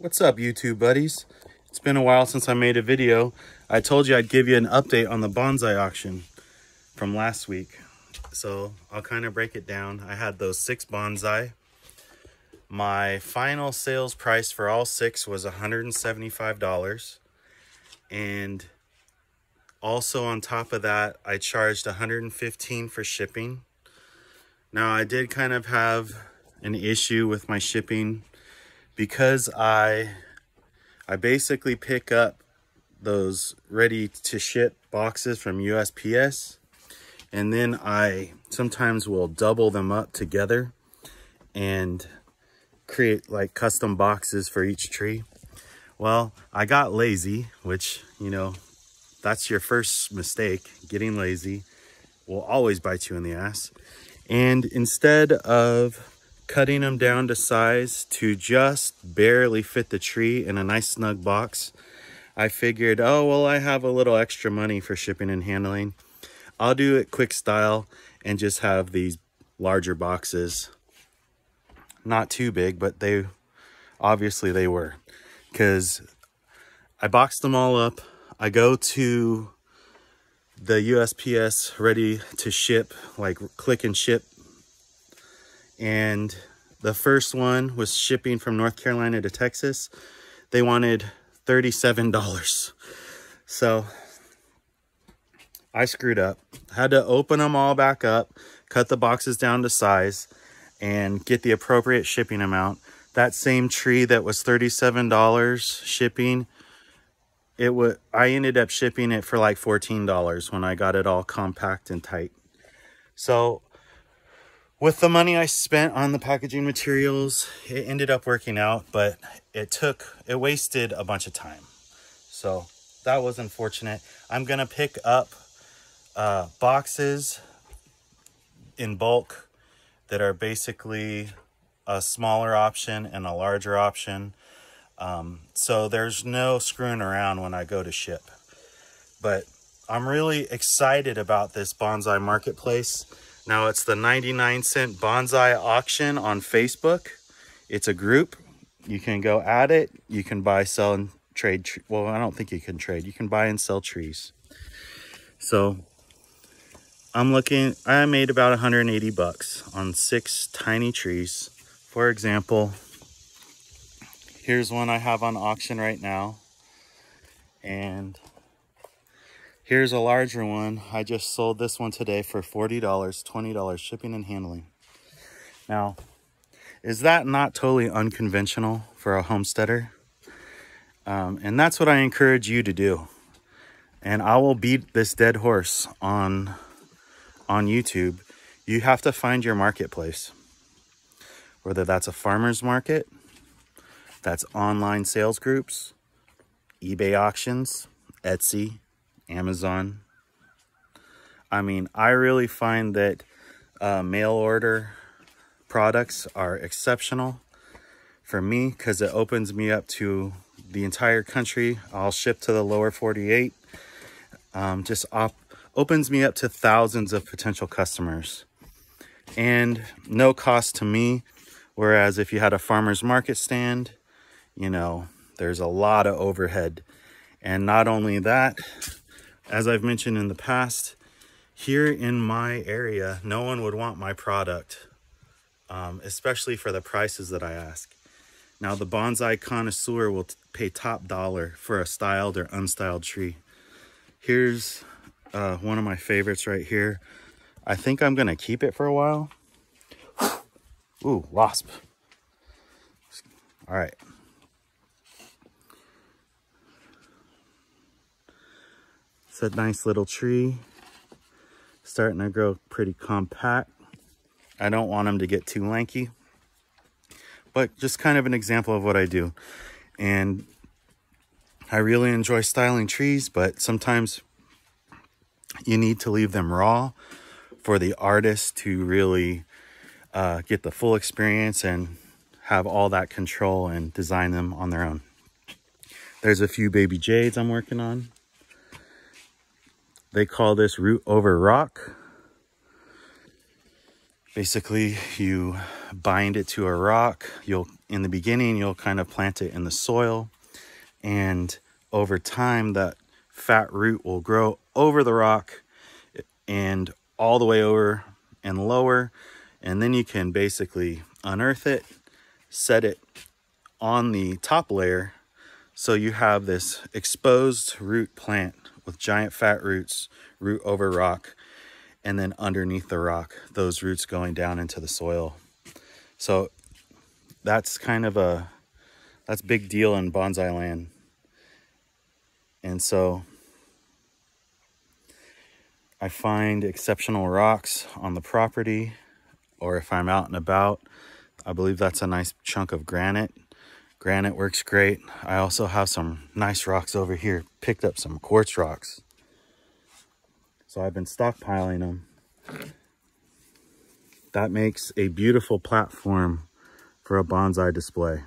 What's up, YouTube buddies? It's been a while since I made a video. I told you I'd give you an update on the bonsai auction from last week. So I'll kind of break it down. I had those 6 bonsai. My final sales price for all 6 was $175. And also on top of that, I charged $115 for shipping. Now I did kind of have an issue with my shipping because I basically pick up those ready to ship boxes from USPS, and then I sometimes will double them up together and create like custom boxes for each tree. Well, I got lazy, which, you know, that's your first mistake. Getting lazy will always bite you in the ass. And instead of cutting them down to size to just barely fit the tree in a nice snug box, I figured, oh, well, I have a little extra money for shipping and handling. I'll do it quick style and just have these larger boxes. Not too big, but they were, because I boxed them all up. I go to the USPS ready to ship, like click and ship. And the first one was shipping from North Carolina to Texas. They wanted $37. So I screwed up. Had to open them all back up, cut the boxes down to size, and get the appropriate shipping amount. That same tree that was $37 shipping, I ended up shipping it for like $14 when I got it all compact and tight. So with the money I spent on the packaging materials, it ended up working out, but it wasted a bunch of time. So that was unfortunate. I'm gonna pick up boxes in bulk that are basically a smaller option and a larger option. So there's no screwing around when I go to ship. But I'm really excited about this bonsai marketplace. Now it's the 99-cent bonsai auction on Facebook. It's a group. You can go at it. You can buy, sell, and trade. Well, I don't think you can trade. You can buy and sell trees. So I made about 180 bucks on 6 tiny trees. For example, here's one I have on auction right now. And here's a larger one. I just sold this one today for $40, $20 shipping and handling. Now, is that not totally unconventional for a homesteader? And that's what I encourage you to do. And I will beat this dead horse on YouTube. You have to find your marketplace. Whether that's a farmer's market, that's online sales groups, eBay auctions, Etsy, Amazon. I mean, I really find that mail order products are exceptional for me because it opens me up to the entire country. I'll ship to the lower 48. Opens me up to thousands of potential customers and no cost to me. Whereas if you had a farmer's market stand, you know, there's a lot of overhead. And not only that, as I've mentioned in the past, here in my area, no one would want my product, especially for the prices that I ask. Now, the bonsai connoisseur will pay top dollar for a styled or unstyled tree. Here's one of my favorites right here. I think I'm going to keep it for a while. Ooh, wasp. All right. It's a nice little tree. Starting to grow pretty compact. I don't want them to get too lanky. But just kind of an example of what I do. And I really enjoy styling trees, but sometimes you need to leave them raw for the artist to really get the full experience and have all that control and design them on their own. There's a few baby jades I'm working on. They call this root over rock. Basically, you bind it to a rock. In the beginning, you'll kind of plant it in the soil, and over time, that fat root will grow over the rock and all the way over and lower, and then you can basically unearth it, set it on the top layer, so you have this exposed root plant with giant fat roots, root over rock, and then underneath the rock, those roots going down into the soil. So that's that's big deal in bonsai land. And so I find exceptional rocks on the property, or if I'm out and about, I believe that's a nice chunk of granite. Granite works great. I also have some nice rocks over here. Picked up some quartz rocks. So I've been stockpiling them. That makes a beautiful platform for a bonsai display.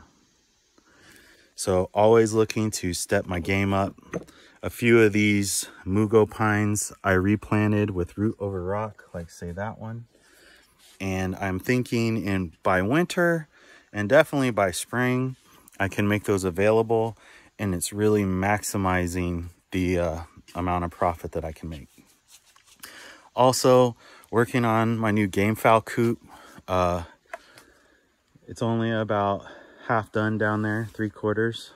So always looking to step my game up. A few of these mugo pines I replanted with root over rock, like say that one. And I'm thinking by winter and definitely by spring, I can make those available, and it's really maximizing the amount of profit that I can make. Also, working on my new game fowl coop. It's only about half done down there, 3/4.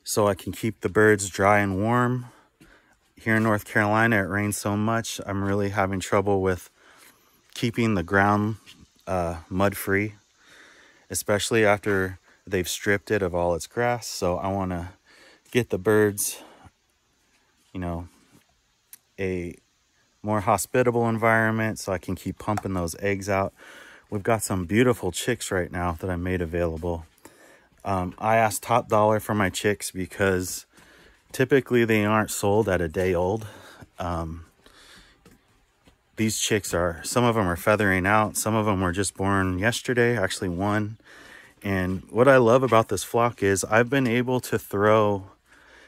So I can keep the birds dry and warm. Here in North Carolina, it rains so much, I'm really having trouble with keeping the ground mud free, especially after they've stripped it of all its grass. So I want to get the birds, a more hospitable environment so I can keep pumping those eggs out. We've got some beautiful chicks right now that I made available. I asked top dollar for my chicks because typically they aren't sold at a day old. These chicks some of them are feathering out. Some of them were just born yesterday, actually one. And what I love about this flock is I've been able to throw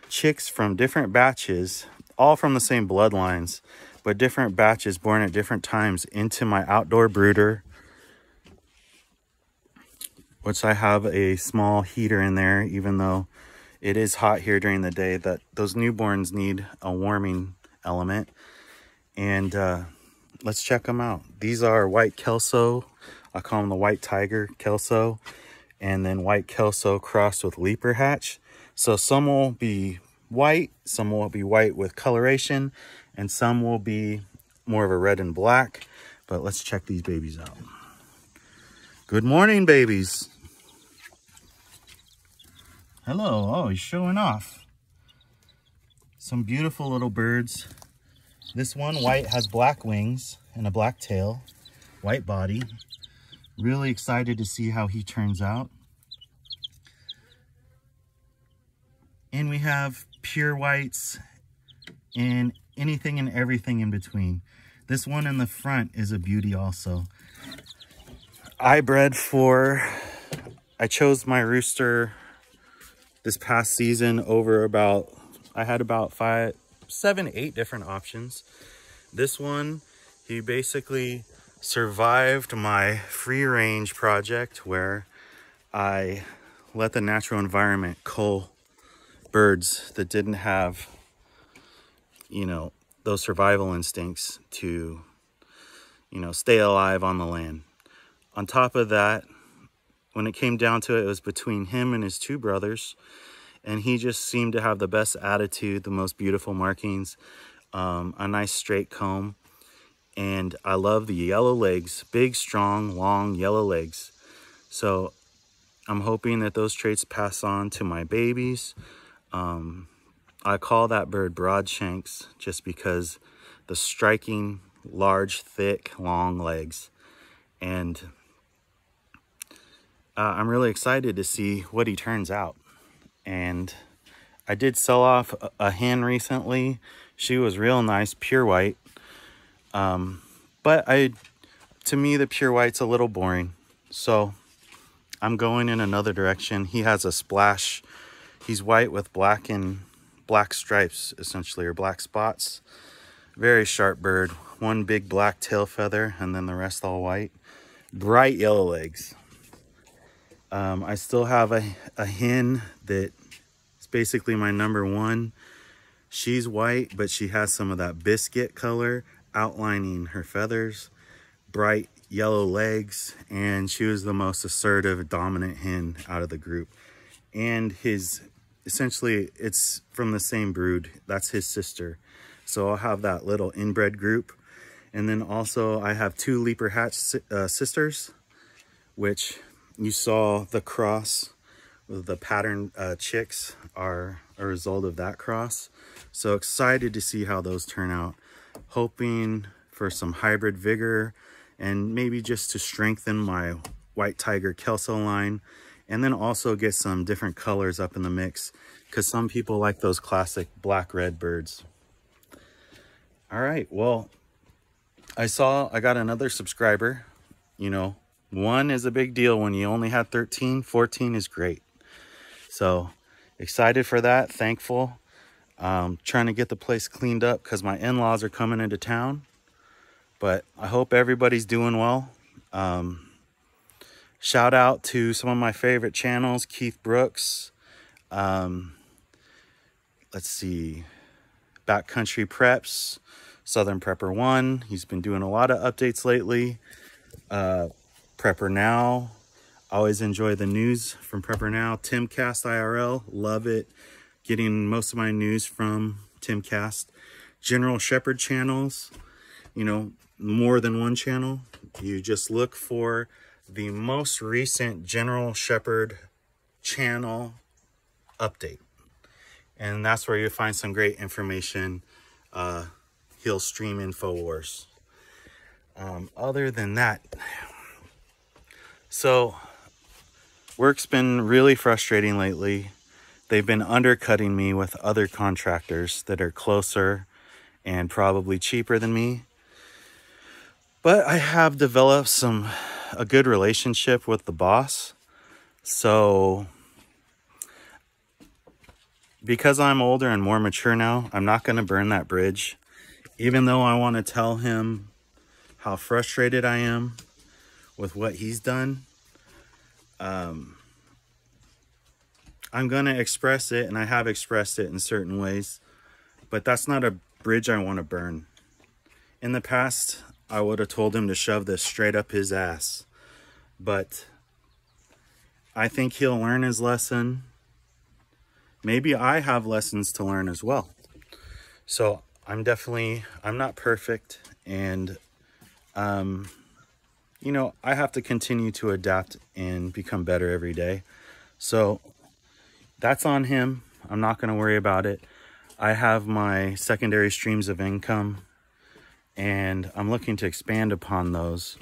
chicks from different batches, all from the same bloodlines, but different batches born at different times, into my outdoor brooder, which I have a small heater in there, even though it is hot here during the day. That those newborns need a warming element. And let's check them out. These are white kelso. I call them the white tiger kelso, and then white kelso crossed with leaper hatch. So some will be white, some will be white with coloration, and some will be more of a red and black. But let's check these babies out. Good morning, babies. Hello. Oh, he's showing off. Some beautiful little birds. This one, white, has black wings and a black tail, white body. Really excited to see how he turns out. And we have pure whites and anything and everything in between. This one in the front is a beauty also. I chose my rooster this past season over I had about 7, 8 different options. This one, he basically survived my free range project where I let the natural environment cull birds that didn't have, those survival instincts to, stay alive on the land. On top of that, when it came down to it, it was between him and his 2 brothers. And he just seemed to have the best attitude, the most beautiful markings, a nice straight comb. And I love the yellow legs, big, strong, long yellow legs. So I'm hoping that those traits pass on to my babies. I call that bird Broadshanks just because the striking, large, thick, long legs. And I'm really excited to see what he turns out. And I did sell off a hen recently. She was real nice, pure white. But to me, the pure white's a little boring. So I'm going in another direction. He has a splash. He's white with black stripes, essentially, or black spots. Very sharp bird. One big black tail feather and then the rest all white. Bright yellow legs. I still have a hen that is basically my number one. She's white, but she has some of that biscuit color outlining her feathers. Bright yellow legs, and she was the most assertive, dominant hen out of the group. And essentially, it's from the same brood. That's his sister. So I'll have that little inbred group. And then also I have two leaper hatch sisters, which you saw the cross with the pattern chicks are a result of that cross. So excited to see how those turn out. Hoping for some hybrid vigor and maybe just to strengthen my white tiger Kelso line, and then also get some different colors up in the mix because some people like those classic black red birds. All right, well, I got another subscriber. You know, 1 is a big deal when you only had 13. 14 is great. So excited for that, thankful. Trying to get the place cleaned up because my in-laws are coming into town. But I hope everybody's doing well. Shout out to some of my favorite channels, Keith Brooks. Let's see, Backcountry Preps, Southern Prepper 1. He's been doing a lot of updates lately. Prepper Now. Always enjoy the news from Prepper Now. Timcast IRL, love it. Getting most of my news from Timcast. General Shepherd channels, you know, more than one channel. You just look for the most recent General Shepherd channel update, and that's where you'll find some great information. He'll stream InfoWars. Other than that, so work's been really frustrating lately. They've been undercutting me with other contractors that are closer and probably cheaper than me. But I have developed a good relationship with the boss. So because I'm older and more mature now, I'm not going to burn that bridge. Even though I want to tell him how frustrated I am with what he's done, I'm going to express it, and I have expressed it in certain ways. But that's not a bridge I want to burn. In the past, I would have told him to shove this straight up his ass. But I think he'll learn his lesson. Maybe I have lessons to learn as well. So I'm not perfect. And, you know, I have to continue to adapt and become better every day. So that's on him. I'm not going to worry about it. I have my secondary streams of income, and I'm looking to expand upon those.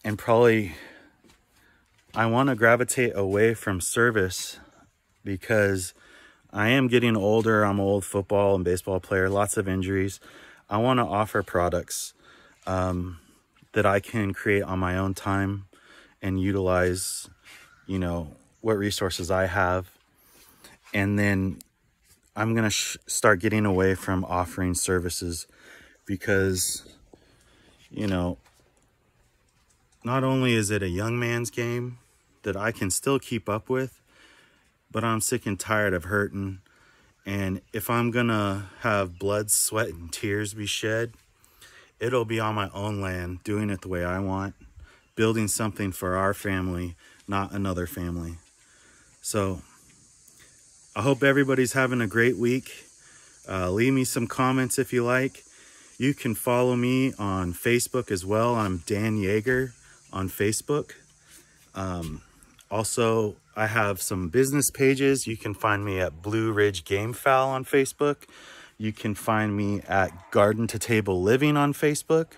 And probably I want to gravitate away from service because I am getting older. I'm an old football and baseball player, lots of injuries. I want to offer products that I can create on my own time and utilize, you know, what resources I have. And then I'm going to start getting away from offering services because, you know, not only is it a young man's game that I can still keep up with, but I'm sick and tired of hurting. And if I'm going to have blood, sweat, and tears be shed, it'll be on my own land, doing it the way I want, building something for our family, not another family. So I hope everybody's having a great week. Leave me some comments if you like. You can follow me on Facebook as well. I'm Dan Yeager on Facebook. Also, I have some business pages. You can find me at Blue Ridge Game Fowl on Facebook. You can find me at Garden to Table Living on Facebook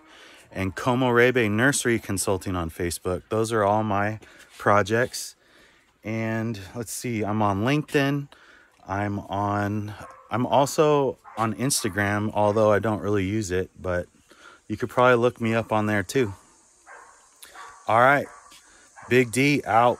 and Como Rebe Nursery Consulting on Facebook. Those are all my projects. And let's see, I'm on LinkedIn. I'm also on Instagram, although I don't really use it, but you could probably look me up on there too. All right, Big D out.